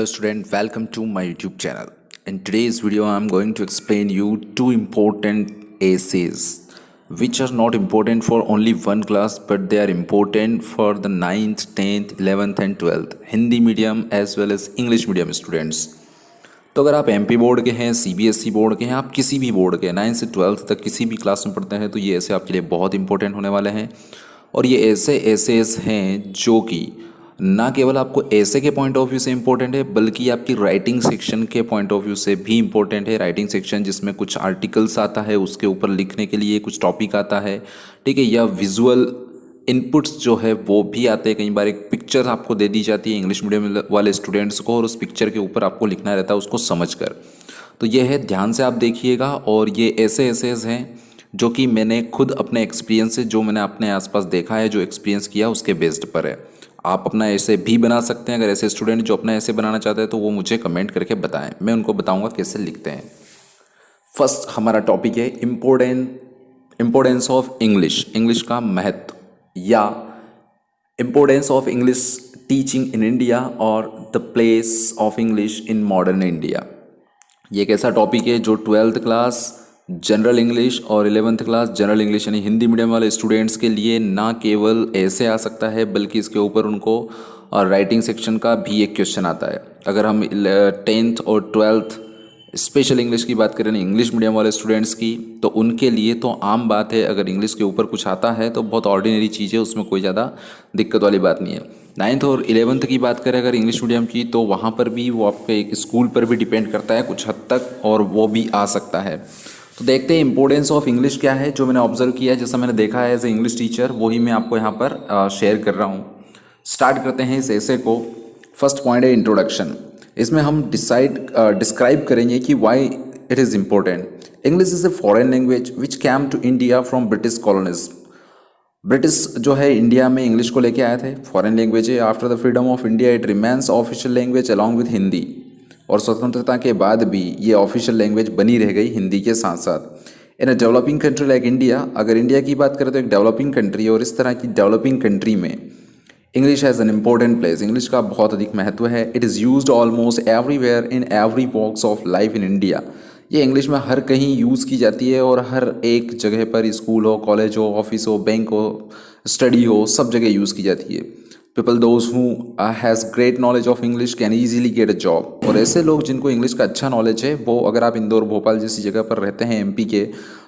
Hello student, welcome to my YouTube channel. In today's video I am going to explain you two important essays which are not important for only one class but they are important for the 9th, 10th, 11th and 12th Hindi medium as well as English medium students. तो अगर आप MP board के हैं, CBSE board के हैं, आप किसी भी बोर्ड के 9 से 12th तक किसी भी क्लास में पढ़ते हैं तो ये ऐसे आपके लिए बहुत इंपॉर्टेंट होने वाले हैं। और ये ऐसे एसेस हैं जो कि ना केवल आपको ऐसे के पॉइंट ऑफ व्यू से इम्पोर्टेंट है बल्कि आपकी राइटिंग सेक्शन के पॉइंट ऑफ व्यू से भी इम्पोर्टेंट है। राइटिंग सेक्शन जिसमें कुछ आर्टिकल्स आता है, उसके ऊपर लिखने के लिए कुछ टॉपिक आता है, ठीक है, या विजुअल इनपुट्स जो है वो भी आते हैं। कई बार एक पिक्चर आपको दे दी जाती है इंग्लिश मीडियम वाले स्टूडेंट्स को और उस पिक्चर के ऊपर आपको लिखना रहता है उसको समझकर। तो ये है, ध्यान से आप देखिएगा। और ये ऐसे एसेज हैं जो कि मैंने खुद अपने एक्सपीरियंस से, जो मैंने अपने आसपास देखा है, जो एक्सपीरियंस किया उसके बेस्ड पर है। आप अपना ऐसे भी बना सकते हैं। अगर ऐसे स्टूडेंट जो अपना ऐसे बनाना चाहते हैं तो वो मुझे कमेंट करके बताएं, मैं उनको बताऊंगा कैसे लिखते हैं। फर्स्ट हमारा टॉपिक है इम्पोर्टेंस ऑफ इंग्लिश, इंग्लिश का महत्व या importance of English teaching in India और the place of English in modern India. ये एक ऐसा टॉपिक है जो 12th क्लास जनरल इंग्लिश और 11th क्लास जनरल इंग्लिश यानी हिंदी मीडियम वाले स्टूडेंट्स के लिए ना केवल ऐसे आ सकता है बल्कि इसके ऊपर उनको राइटिंग सेक्शन का भी एक क्वेश्चन आता है। अगर हम 10th और 12th स्पेशल इंग्लिश की बात करें, इंग्लिश मीडियम वाले स्टूडेंट्स की, तो उनके लिए तो आम बात है। अगर इंग्लिश के ऊपर कुछ आता है तो बहुत ऑर्डिनरी चीज़ है, उसमें कोई ज़्यादा दिक्कत वाली बात नहीं है। 9th और 11th की बात करें अगर इंग्लिश मीडियम की, तो वहाँ पर भी वो आपके एक स्कूल पर भी डिपेंड करता है कुछ हद तक, और वो भी आ सकता है। तो देखते हैं इंपॉर्टेंस ऑफ इंग्लिश क्या है। जो मैंने ऑब्जर्व किया है, जैसा मैंने देखा है एज ए इंग्लिश टीचर, वही मैं आपको यहाँ पर शेयर कर रहा हूँ। स्टार्ट करते हैं इस एसे को। फर्स्ट पॉइंट है इंट्रोडक्शन। इसमें हम डिस्क्राइब करेंगे कि why it is important. English is a foreign language which came to India from British colonies. British जो है इंडिया में इंग्लिश को लेके आए थे, फॉरेन लैंग्वेज है। After the freedom of India it remains official language along with Hindi. और स्वतंत्रता के बाद भी ये ऑफिशियल लैंग्वेज बनी रह गई हिंदी के साथ साथ। In a developing country like India, अगर इंडिया की बात करें तो एक डेवलपिंग कंट्री, और इस तरह की डेवलपिंग कंट्री में English has an important place. English का बहुत अधिक महत्व है। It is used almost everywhere in every walks of life in India. ये इंग्लिश में हर कहीं यूज़ की जाती है और हर एक जगह पर, स्कूल हो, कॉलेज हो, ऑफिस हो, बैंक हो, स्टडी हो, सब जगह यूज़ की जाती है। People those who has great knowledge of English can easily get a job. और ऐसे लोग जिनको इंग्लिश का अच्छा नॉलेज है, वो अगर आप इंदौर, भोपाल जैसी जगह पर रहते हैं एमपी के,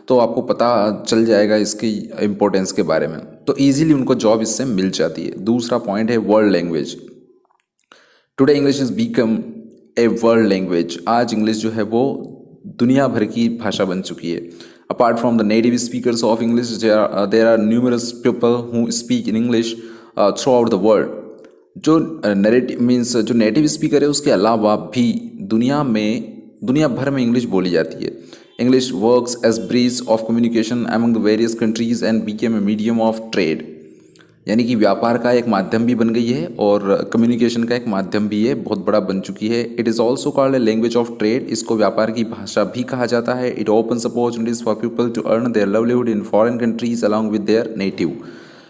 तो आपको पता चल जाएगा इसकी इम्पोर्टेंस के बारे में। तो ईजिली उनको जॉब इससे मिल जाती है। दूसरा पॉइंट है world language. Today English is become a world language. आज इंग्लिश जो है वो दुनिया भर की भाषा बन चुकी है। Apart from the native speakers of English, there are numerous people who speak in English throughout the world. जो जो नेटिव स्पीकर है उसके अलावा भी दुनिया भर में इंग्लिश बोली जाती है। English works as bridge of communication among the various countries and became a medium of trade. यानी कि व्यापार का एक माध्यम भी बन गई है और कम्युनिकेशन का एक माध्यम भी है, बहुत बड़ा बन चुकी है। It is also called a language of trade. इसको व्यापार की भाषा भी कहा जाता है। It opens opportunities for people to earn their livelihood in foreign countries along with their native.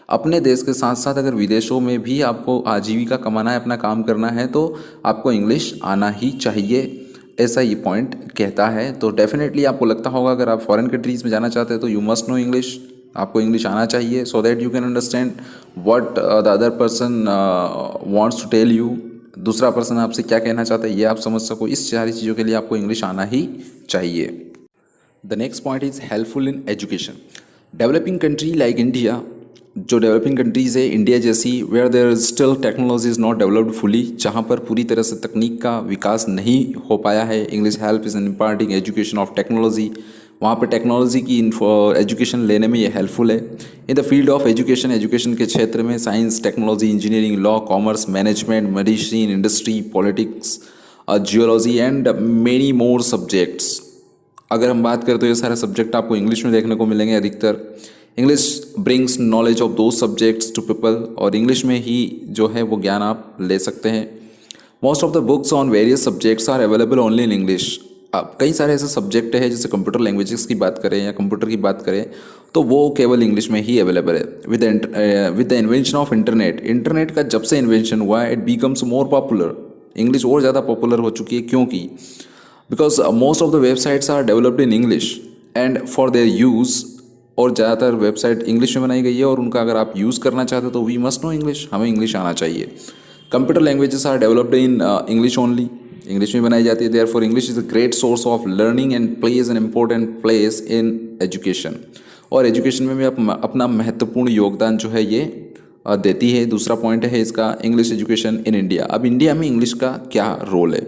अपने देश के साथ साथ अगर विदेशों में भी आपको आजीविका कमाना है, अपना काम करना है, तो आपको इंग्लिश आना ही चाहिए, ऐसा ये पॉइंट कहता है। तो डेफिनेटली आपको लगता होगा अगर आप फॉरेन कंट्रीज़ में जाना चाहते हैं तो यू मस्ट नो इंग्लिश, आपको इंग्लिश आना चाहिए, so that you can understand what the other person wants to tell you. दूसरा पर्सन आपसे क्या कहना चाहता है ये आप समझ सको। इस सारी चीज़ों के लिए आपको इंग्लिश आना ही चाहिए। The next point is helpful in education. Developing country like India, जो डेवलपिंग कंट्रीज़ है इंडिया जैसी, where there is still technology is not developed fully, जहाँ पर पूरी तरह से तकनीक का विकास नहीं हो पाया है। English help is in imparting education of technology. वहाँ पर टेक्नोलॉजी की एजुकेशन लेने में ये हेल्पफुल है। In the field of education, education के क्षेत्र में science, technology, engineering, law, commerce, management, medicine, industry, politics, geology and many more subjects. अगर हम बात करें तो ये सारे सब्जेक्ट आपको इंग्लिश में देखने को मिलेंगे अधिकतर। इंग्लिश ब्रिंग्स नॉलेज ऑफ दो सब्जेक्ट्स टू पीपल, और इंग्लिश में ही जो है वो ज्ञान आप ले सकते हैं। Most of the books on various subjects are available only in English. अब कई सारे ऐसे सब्जेक्ट है, जैसे कंप्यूटर लैंग्वेजेस की बात करें या कंप्यूटर की बात करें, तो वो केवल इंग्लिश में ही अवेलेबल है। With the invention of internet, internet का जब से इन्वेंशन हुआ है, it becomes more popular. English और ज़्यादा पॉपुलर हो चुकी है, क्योंकि because most of the websites are developed in English and for their use, और ज़्यादातर वेबसाइट इंग्लिश में बनाई गई है और उनका अगर आप यूज़ करना चाहते हो तो वी मस्ट नो इंग्लिश, हमें इंग्लिश आना चाहिए। Computer languages are developed in English only, English में बनाई जाती है। Therefore English is a great source of learning and plays an important place in education, और एजुकेशन में भी अपना महत्वपूर्ण योगदान जो है ये देती है। दूसरा पॉइंट है इसका, इंग्लिश एजुकेशन इन इंडिया। अब इंडिया में इंग्लिश का क्या रोल है?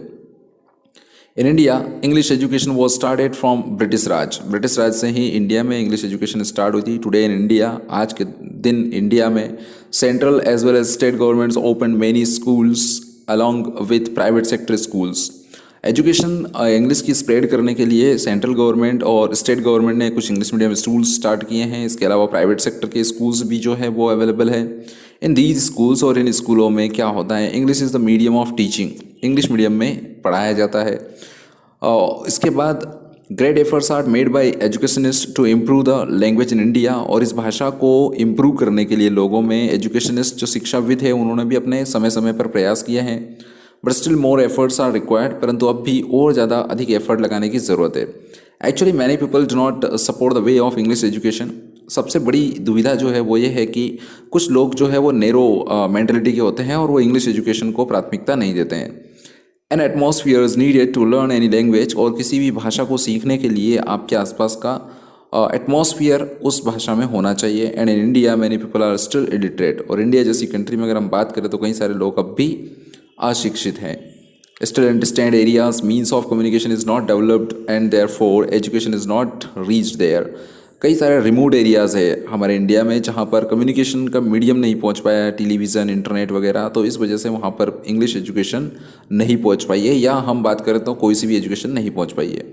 In India English education was started from British Raj, British Raj से ही इंडिया में इंग्लिश एजुकेशन स्टार्ट हुई थी। टुडे इन इंडिया, आज के दिन इंडिया में central as well as state governments open many schools along with private sector schools. Education English की स्प्रेड करने के लिए सेंट्रल गवर्नमेंट और स्टेट गवर्नमेंट ने कुछ इंग्लिश मीडियम स्कूल्स स्टार्ट किए हैं। इसके अलावा प्राइवेट सेक्टर के स्कूल्स भी जो है वो अवेलेबल है। इन दीज स्कूल्स, और इन स्कूलों में क्या होता है, English is the medium of teaching, English medium में पढ़ाया जाता है। इसके बाद great efforts are made by educationist to improve the language in India, और इस भाषा को इम्प्रूव करने के लिए लोगों में एजुकेशनिस्ट जो शिक्षाविद है उन्होंने भी अपने समय समय पर प्रयास किए हैं। But still more efforts are required, परंतु अब भी और ज़्यादा अधिक एफर्ट लगाने की ज़रूरत है। Actually many people do not support the way of English education. सबसे बड़ी दुविधा जो है वो ये है कि कुछ लोग जो है वो नैरो मेंटलिटी के होते हैं और वो इंग्लिश एजुकेशन को प्राथमिकता नहीं देते हैं। An atmosphere is needed to learn any language, और किसी भी भाषा को सीखने के लिए आपके आसपास का एटमॉस्फियर उस भाषा में होना चाहिए। And in India many people are still illiterate, और इंडिया जैसी कंट्री में अगर हम बात करें तो कई सारे लोग अब भी अशिक्षित हैं। Still understand areas means of communication is not developed and therefore education is not reached there. कई सारे रिमोट एरियाज़ है हमारे इंडिया में जहाँ पर कम्युनिकेशन का मीडियम नहीं पहुँच पाया है, टेलीविज़न, इंटरनेट वगैरह, तो इस वजह से वहाँ पर इंग्लिश एजुकेशन नहीं पहुँच पाई है, या हम बात करें तो कोई सी भी एजुकेशन नहीं पहुँच पाई है।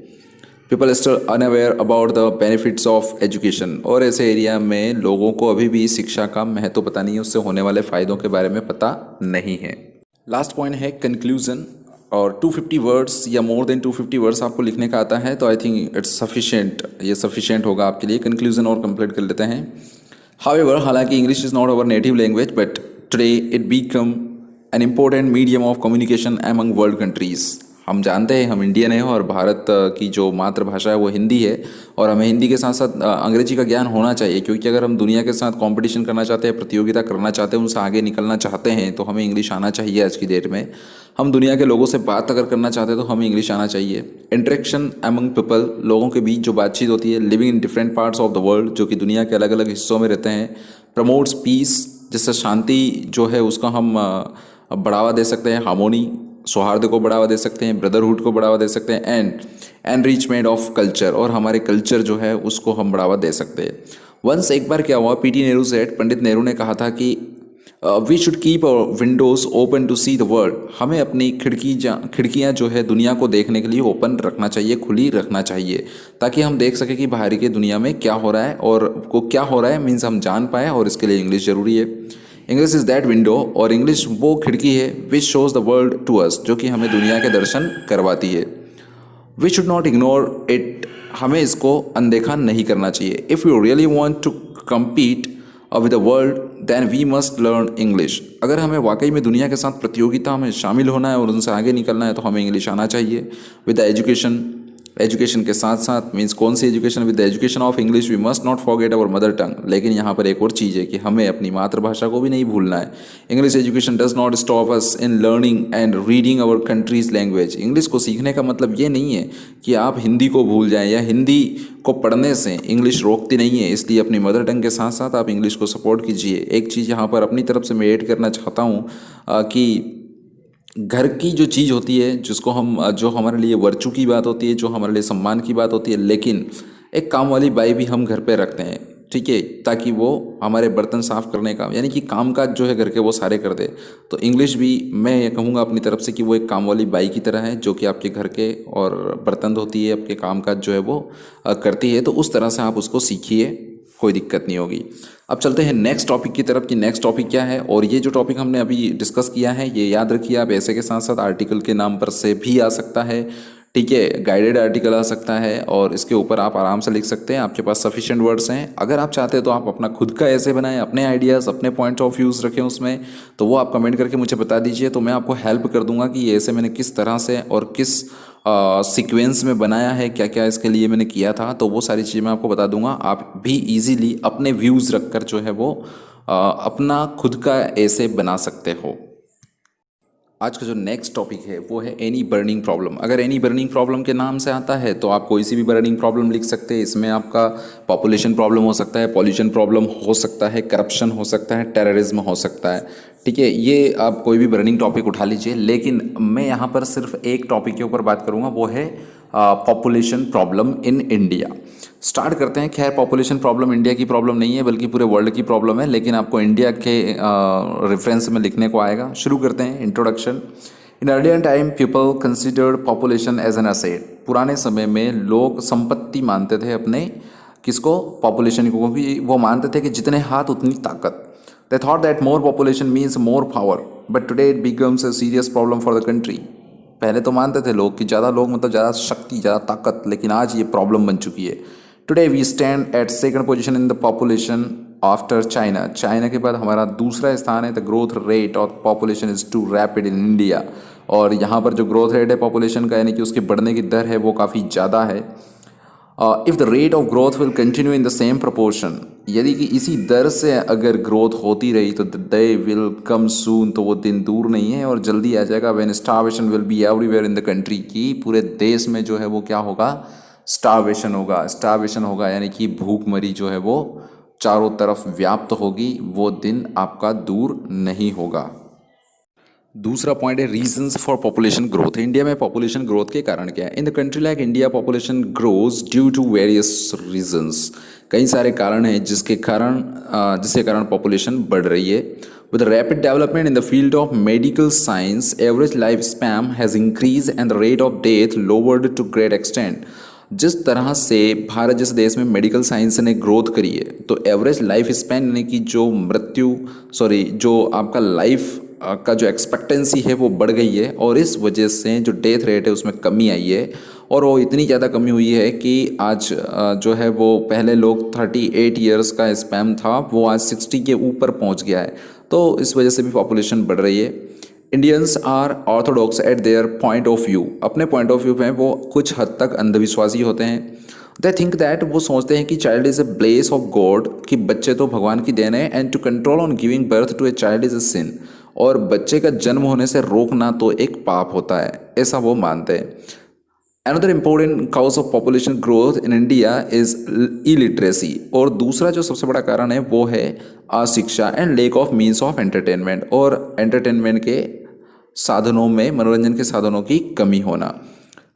People still unaware about the benefits of education, और ऐसे एरिया में लोगों को अभी भी शिक्षा का महत्व पता नहीं है, उससे होने वाले फ़ायदों के बारे में पता नहीं है। लास्ट पॉइंट है कंक्लूजन, और 250 वर्ड्स या मोर देन 250 वर्ड्स आपको लिखने का आता है तो आई थिंक इट्स सफिशिएंट, ये सफिशिएंट होगा आपके लिए। कंक्लूजन और कंप्लीट कर लेते हैं। हाउएवर, हालांकि English is not our native language, but today it become an important medium of communication among world countries. हम जानते हैं हम इंडियन हैं और भारत की जो मातृभाषा है वो हिंदी है, और हमें हिंदी के साथ साथ अंग्रेजी का ज्ञान होना चाहिए, क्योंकि अगर हम दुनिया के साथ कंपटीशन करना चाहते हैं, प्रतियोगिता करना चाहते हैं, उनसे आगे निकलना चाहते हैं तो हमें इंग्लिश आना चाहिए। आज की डेट में हम दुनिया के लोगों से बात अगर करना चाहते हैं तो हमें इंग्लिश आना चाहिए। इंटरेक्शन अमंग पीपल, लोगों के बीच जो बातचीत होती है, living in different parts of the world, जो कि दुनिया के अलग अलग हिस्सों में रहते हैं, प्रमोट्स पीस, जिससे शांति जो है उसका हम बढ़ावा दे सकते हैं, हार्मोनी, सौहार्द को बढ़ावा दे सकते हैं, ब्रदरहुड को बढ़ावा दे सकते हैं, एंड एनरिचमेंट ऑफ कल्चर, और हमारे कल्चर जो है उसको हम बढ़ावा दे सकते हैं। वंस एक बार क्या हुआ, पीटी नेहरू सेड, पंडित नेहरू ने कहा था कि we should keep our windows open to see the world, हमें अपनी खिड़कियाँ जो है दुनिया को देखने के लिए ओपन रखना चाहिए, खुली रखना चाहिए, ताकि हम देख सकें कि बाहर की दुनिया में क्या हो रहा है, और को क्या हो रहा है मीन्स हम जान पाएँ, और इसके लिए इंग्लिश ज़रूरी है। इंग्लिश इज़ दैट विंडो, और इंग्लिश वो खिड़की है which shows the world to us, जो कि हमें दुनिया के दर्शन करवाती है। We should not ignore it, हमें इसको अनदेखा नहीं करना चाहिए। If you really want to compete with the world then we must learn English, अगर हमें वाकई में दुनिया के साथ प्रतियोगिता में शामिल होना है और उनसे आगे निकलना है तो हमें इंग्लिश आना चाहिए। विद द एजुकेशन के साथ साथ मीन्स कौन सी education, with the education of English we must not forget our mother tongue, लेकिन यहाँ पर एक और चीज़ है कि हमें अपनी मातृभाषा को भी नहीं भूलना है। English education does not stop us in learning and reading our countries language, English को सीखने का मतलब ये नहीं है कि आप हिंदी को भूल जाएं, या हिंदी को पढ़ने से इंग्लिश रोकती नहीं है, इसलिए अपनी मदर टंग के साथ साथ आप इंग्लिश को सपोर्ट कीजिए। एक चीज़ यहाँ पर अपनी तरफ से मैं ऐड करना चाहता हूँ कि घर की जो चीज़ होती है, जिसको हम जो हमारे लिए वर्चू की बात होती है, जो हमारे लिए सम्मान की बात होती है, लेकिन एक काम वाली बाई भी हम घर पे रखते हैं, ठीक है, ताकि वो हमारे बर्तन साफ़ करने का, यानी कि काम काज जो है घर के वो सारे कर दे। तो इंग्लिश भी मैं ये कहूँगा अपनी तरफ से कि वो एक काम वाली बाई की तरह है, जो कि आपके घर के और बर्तन धोती है, आपके काम काज जो है वो करती है। तो उस तरह से आप उसको सीखिए, कोई दिक्कत नहीं होगी। अब चलते हैं नेक्स्ट टॉपिक की तरफ कि नेक्स्ट टॉपिक क्या है, और ये जो टॉपिक हमने अभी डिस्कस किया है ये याद रखिए आप, ऐसे के साथ साथ आर्टिकल के नाम पर से भी आ सकता है, ठीक है, गाइडेड आर्टिकल आ सकता है और इसके ऊपर आप आराम से लिख सकते हैं, आपके पास सफिशिएंट वर्ड्स हैं। अगर आप चाहते हैं तो आप अपना खुद का ऐसे बनाएं, अपने आइडियाज़, अपने पॉइंट ऑफ व्यूज़ रखें उसमें, तो वो आप कमेंट करके मुझे बता दीजिए, तो मैं आपको हेल्प कर दूंगा कि ये ऐसे मैंने किस तरह से और किस सीक्वेंस में बनाया है, क्या क्या इसके लिए मैंने किया था, तो वो सारी चीज़ें मैं आपको बता दूंगा। आप भी ईजीली अपने व्यूज़ रख कर जो है वो अपना खुद का ऐसे बना सकते हो। आज का जो नेक्स्ट टॉपिक है वो है एनी बर्निंग प्रॉब्लम। अगर एनी बर्निंग प्रॉब्लम के नाम से आता है तो आप कोई सी भी बर्निंग प्रॉब्लम लिख सकते हैं। इसमें आपका पॉपुलेशन प्रॉब्लम हो सकता है, पॉल्यूशन प्रॉब्लम हो सकता है, करप्शन हो सकता है, टेररिज्म हो सकता है। ठीक है, ये आप कोई भी बर्निंग टॉपिक उठा लीजिए, लेकिन मैं यहाँ पर सिर्फ एक टॉपिक के ऊपर बात करूँगा, वो है population problem in India. Start करते हैं। खैर, पॉपुलेशन प्रॉब्लम इंडिया की प्रॉब्लम नहीं है बल्कि पूरे वर्ल्ड की प्रॉब्लम है, लेकिन आपको इंडिया के रेफरेंस में लिखने को आएगा। शुरू करते हैं। Introduction. In earlier time people considered population as an asset. पुराने समय में लोग संपत्ति मानते थे अपने, किसको? पॉपुलेशन को। भी वो मानते थे कि जितने हाथ उतनी ताकत। They thought that more population means more power, but today it becomes a serious problem for the country. पहले तो मानते थे लोग कि ज़्यादा लोग मतलब ज़्यादा शक्ति, ज़्यादा ताकत, लेकिन आज ये प्रॉब्लम बन चुकी है। Today we stand at second position in the population after China. China के बाद हमारा दूसरा स्थान है। The growth rate of population is too rapid in India. और यहाँ पर जो ग्रोथ रेट है पॉपुलेशन का, यानी कि उसके बढ़ने की दर है, वो काफ़ी ज़्यादा है। If the rate of growth will continue in the same proportion, यदि कि इसी दर से अगर ग्रोथ होती रही तो द डे विल कम सून, तो वो दिन दूर नहीं है और जल्दी आ जाएगा। When starvation will be everywhere in the country, की पूरे देश में जो है वो क्या होगा? स्टारवेशन होगा। स्टारवेशन होगा यानी कि भूखमरी जो है वो चारों तरफ व्याप्त होगी। वो दिन आपका दूर नहीं होगा। दूसरा पॉइंट है reasons for population growth. India में पॉपुलेशन ग्रोथ के कारण क्या है? In the country like India population grows due to various reasons. कई सारे कारण हैं जिसके कारण पॉपुलेशन बढ़ रही है। With rapid development in the field of medical science, average life span has increase and the rate of death lowered to great extent. जिस तरह से भारत जैसे देश में मेडिकल साइंस ने ग्रोथ करी है, तो एवरेज लाइफ स्पैन यानी कि जो आपका लाइफ का जो एक्सपेक्टेंसी है वो बढ़ गई है, और इस वजह से जो डेथ रेट है उसमें कमी आई है। और वो इतनी ज़्यादा कमी हुई है कि आज जो है वो पहले लोग 38 ईयर्स का स्पैम था, वो आज 60 के ऊपर पहुंच गया है। तो इस वजह से भी पॉपुलेशन बढ़ रही है। Indians are orthodox at their point of view. अपने पॉइंट ऑफ व्यू में वो कुछ हद तक अंधविश्वासी होते हैं। दे थिंक दैट, वो सोचते हैं कि child is a bless of God, कि बच्चे तो भगवान की देन है। And to control on giving birth to a child is a sin, और बच्चे का जन्म होने से रोकना तो एक पाप होता है, ऐसा वो मानते हैं। Another important cause of population growth in India is illiteracy. और दूसरा जो सबसे बड़ा कारण है वो है अशिक्षा and lake of means of entertainment, और एंटरटेनमेंट के साधनों में, मनोरंजन के साधनों की कमी होना।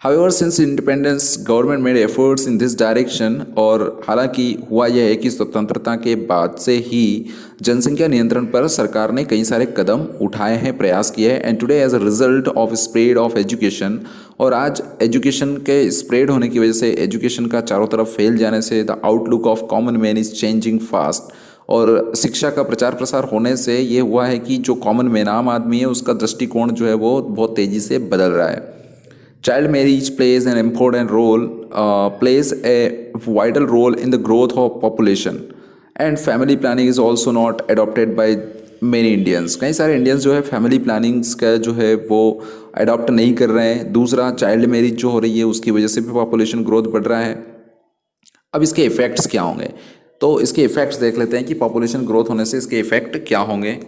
However, since independence, government made efforts in this direction। और हालांकि हुआ यह है कि स्वतंत्रता के बाद से ही जनसंख्या नियंत्रण पर सरकार ने कई सारे कदम उठाए हैं, प्रयास किए हैं। And today as a result of spread of education, और आज एजुकेशन के स्प्रेड होने की वजह से, एजुकेशन का चारों तरफ फैल जाने से, the outlook of common man is changing fast. और शिक्षा का प्रचार प्रसार होने से ये हुआ है कि जो कॉमन मैन, आम आदमी है, उसका दृष्टिकोण जो है वो बहुत तेज़ी से बदल रहा है। Child marriage plays an important role, plays a vital role in the growth of population, and family planning is also not adopted by many Indians। कई सारे इंडियंस जो है फैमिली प्लानिंग्स का जो है वो अडॉप्ट नहीं कर रहे हैं। दूसरा, चाइल्ड मैरिज जो हो रही है उसकी वजह से भी पॉपुलेशन ग्रोथ बढ़ रहा है। अब इसके इफेक्ट्स क्या होंगे, तो इसके इफेक्ट्स देख लेते हैं कि पॉपुलेशन ग्रोथ होने से इसके इफेक्ट क्या होंगे।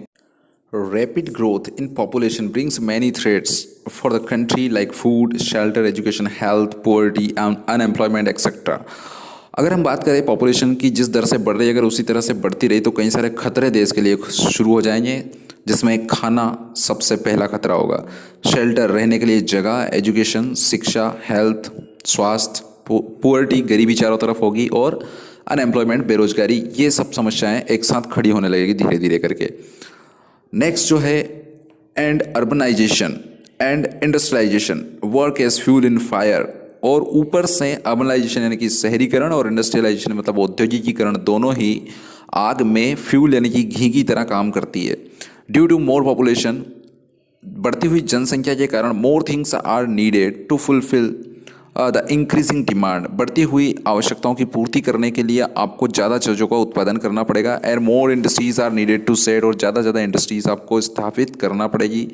Rapid growth in population brings many threats for the country like food, shelter, education, health, poverty, unemployment, etc. अगर हम बात करें पॉपुलेशन की जिस दर से बढ़ रही है, अगर उसी तरह से बढ़ती रही तो कई सारे खतरे देश के लिए शुरू हो जाएंगे, जिसमें खाना सबसे पहला खतरा होगा, शेल्टर रहने के लिए जगह, एजुकेशन शिक्षा, हेल्थ स्वास्थ्य, पुअर्टी गरीबी चारों तरफ होगी, और अनएम्प्लॉयमेंट बेरोजगारी, ये सब समस्याएं एक साथ खड़ी होने लगेगी धीरे धीरे करके। नेक्स्ट जो है and urbanization and industrialization work as fuel in fire. और ऊपर से अर्बनाइजेशन यानी कि शहरीकरण और इंडस्ट्रियलाइजेशन मतलब औद्योगिकीकरण दोनों ही आग में फ्यूल यानी कि घी की तरह काम करती है। ड्यू टू मोर पॉपुलेशन, बढ़ती हुई जनसंख्या के कारण more things are needed to fulfil the increasing demand, बढ़ती हुई आवश्यकताओं की पूर्ति करने के लिए आपको ज़्यादा चीज़ों का उत्पादन करना पड़ेगा। And more industries are needed to set, और ज़्यादा इंडस्ट्रीज आपको स्थापित करना पड़ेगी।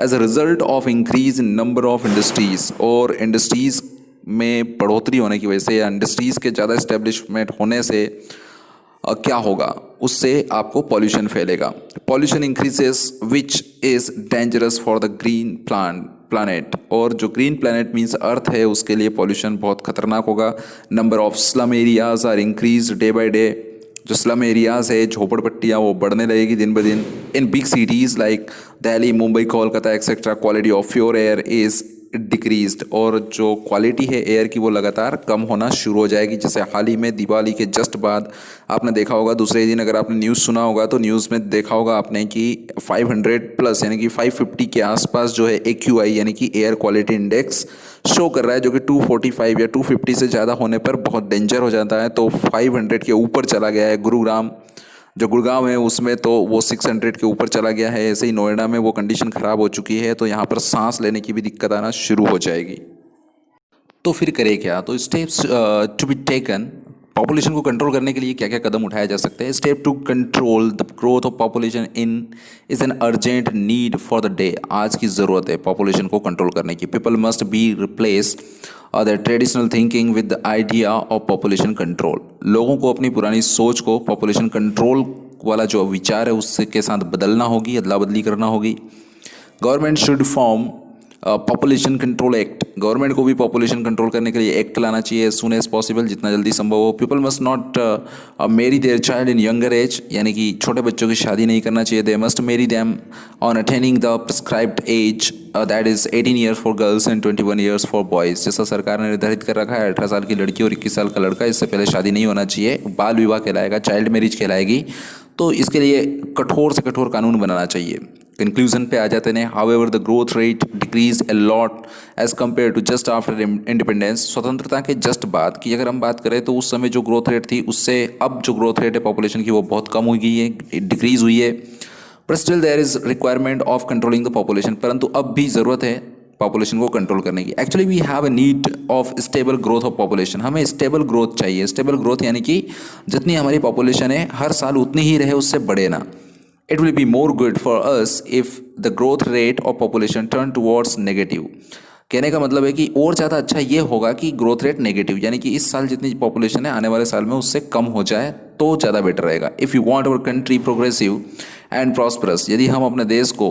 As a result of increase in number of industries, और इंडस्ट्रीज में बढ़ोतरी होने की वजह से या इंडस्ट्रीज़ के ज़्यादा इस्टेब्लिशमेंट होने से क्या होगा, उससे आपको पॉल्यूशन फैलेगा। Pollution increases which is dangerous for the green planet, और जो ग्रीन प्लानट मीन्स अर्थ है, उसके लिए पॉल्यूशन बहुत खतरनाक होगा। Number of slum areas are increase day by day, जो स्लम एरियाज है, झोपड़पट्टियाँ, वो बढ़ने लगेगी दिन ब दिन। In big cities like Delhi, Mumbai, Kolkata etcetera, quality of pure air is decreased, और जो क्वालिटी है एयर की वो लगातार कम होना शुरू हो जाएगी। जैसे हाल ही में दिवाली के जस्ट बाद आपने देखा होगा, दूसरे दिन अगर आपने न्यूज़ सुना होगा तो न्यूज़ में देखा होगा आपने कि 500 प्लस यानी कि 550 के आसपास जो है AQI यानी कि एयर क्वालिटी इंडेक्स शो कर रहा है, जो कि 245 या 250 से ज़्यादा होने पर बहुत डेंजर हो जाता है। तो 500 के ऊपर चला गया है। गुरुग्राम, जो गुड़गांव है, उसमें तो वो 600 के ऊपर चला गया है। ऐसे ही नोएडा में वो कंडीशन ख़राब हो चुकी है, तो यहाँ पर सांस लेने की भी दिक्कत आना शुरू हो जाएगी। तो फिर करें क्या? तो steps to be taken, population को कंट्रोल करने के लिए क्या क्या कदम उठाए जा सकते हैं? Step to control the growth of population in is an urgent need for the day. आज की ज़रूरत है पॉपुलेशन को कंट्रोल करने की। People must be replace the traditional thinking with the idea of population control. लोगों को अपनी पुरानी सोच को पॉपुलेशन कंट्रोल वाला जो विचार है उससे के साथ बदलना होगी, अदला बदली करना होगी। Government should form population control act, government को भी पॉपुलेशन कंट्रोल करने के लिए एक्ट लाना चाहिए एज सुन एज पॉसिबल, जितना जल्दी संभव हो। People must not marry their child in younger age, यानी कि छोटे बच्चों की शादी नहीं करना चाहिए। They must marry them on attaining the prescribed age, that is 18 years for girls and 21 years for boys. जैसा सरकार ने निर्धारित कर रखा है, 18 साल की लड़की और 21 साल का लड़का, इससे पहले शादी नहीं होना चाहिए। बाल विवाह कहलाएगा, चाइल्ड मैरिज कहलाएगी। तो इसके लिए कठोर से कठोर कानून बनाना चाहिए। कंक्लूजन पे आ जाते हैं। However the growth rate decrease a lot as compare to just after independence. स्वतंत्रता के जस्ट बाद की अगर हम बात करें तो उस समय जो ग्रोथ रेट थी उससे अब जो ग्रोथ रेट है पॉपुलेशन की वो बहुत कम हो गई है, डिक्रीज हुई है। But still there is requirement of controlling the population, परंतु अब भी ज़रूरत है पॉपुलेशन को कंट्रोल करने की। Actually we have a need of stable growth of population. हमें स्टेबल ग्रोथ चाहिए। स्टेबल ग्रोथ यानी कि जितनी हमारी पॉपुलेशन है हर साल उतनी ही रहे, उससे बढ़े ना। It will be more good for us if the growth rate of population turn towards negative। कहने का मतलब है कि और ज़्यादा अच्छा ये होगा कि ग्रोथ रेट नेगेटिव, यानी कि इस साल जितनी पॉपुलेशन है आने वाले साल में उससे कम हो जाए तो ज़्यादा बेटर रहेगा। If you want our country progressive and prosperous, यदि हम अपने देश को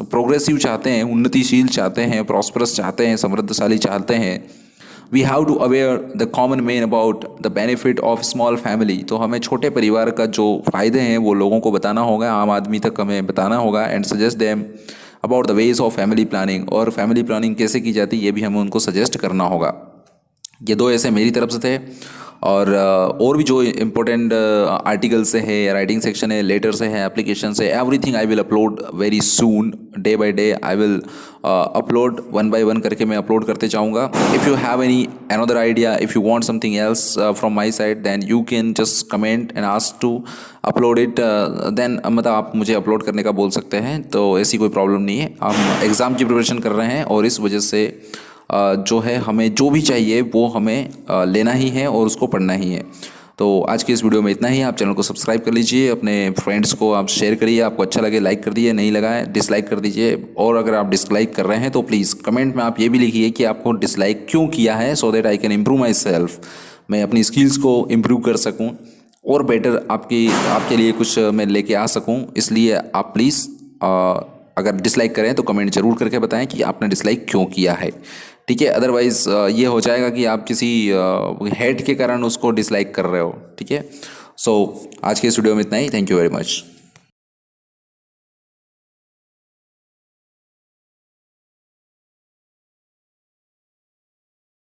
प्रोग्रेसिव चाहते हैं, उन्नतिशील चाहते हैं, प्रॉस्परस चाहते हैं, समृद्धशाली चाहते हैं, we have to aware the common man about the benefit of small family. तो हमें छोटे परिवार का जो फ़ायदे हैं वो लोगों को बताना होगा, आम आदमी तक हमें बताना होगा। And suggest them about the ways of family planning, और फैमिली प्लानिंग कैसे की जाती है ये भी हमें उनको सजेस्ट करना होगा। ये दो ऐसे मेरी तरफ से थे। और भी जो इम्पोर्टेंट आर्टिकल्स है, राइटिंग सेक्शन है, लेटर्स है, एप्लीकेशन है, everything I will upload very soon. Day by day I will upload, 1 by 1 करके मैं अपलोड करते जाऊँगा। If you have any another idea, if you want something else from my side, then you can just comment and ask to upload it. Then मतलब आप मुझे upload करने का बोल सकते हैं, तो ऐसी कोई प्रॉब्लम नहीं है। हम एग्ज़ाम की प्रिपरेशन कर रहे हैं और इस वजह से जो है हमें जो भी चाहिए वो हमें लेना ही है और उसको पढ़ना ही है। तो आज की इस वीडियो में इतना ही। आप चैनल को सब्सक्राइब कर लीजिए, अपने फ्रेंड्स को आप शेयर करिए, आपको अच्छा लगे लाइक कर दीजिए, नहीं लगा है डिसलाइक कर दीजिए। और अगर आप डिसलाइक कर रहे हैं तो प्लीज़ कमेंट में आप ये भी लिखिए कि आपको डिसलाइक क्यों किया है, so that I can improve my self, मैं अपनी स्किल्स को इम्प्रूव कर सकूँ और बेटर आपके लिए कुछ मैं लेके आ सकूँ। इसलिए आप प्लीज़ अगर डिसलाइक करें तो कमेंट जरूर करके बताएं कि आपने डिसलाइक क्यों किया है, ठीक है। अदरवाइज़ ये हो जाएगा कि आप किसी हेट के कारण उसको डिसलाइक कर रहे हो, ठीक है। सो आज के इस वीडियो में इतना ही। Thank you very much.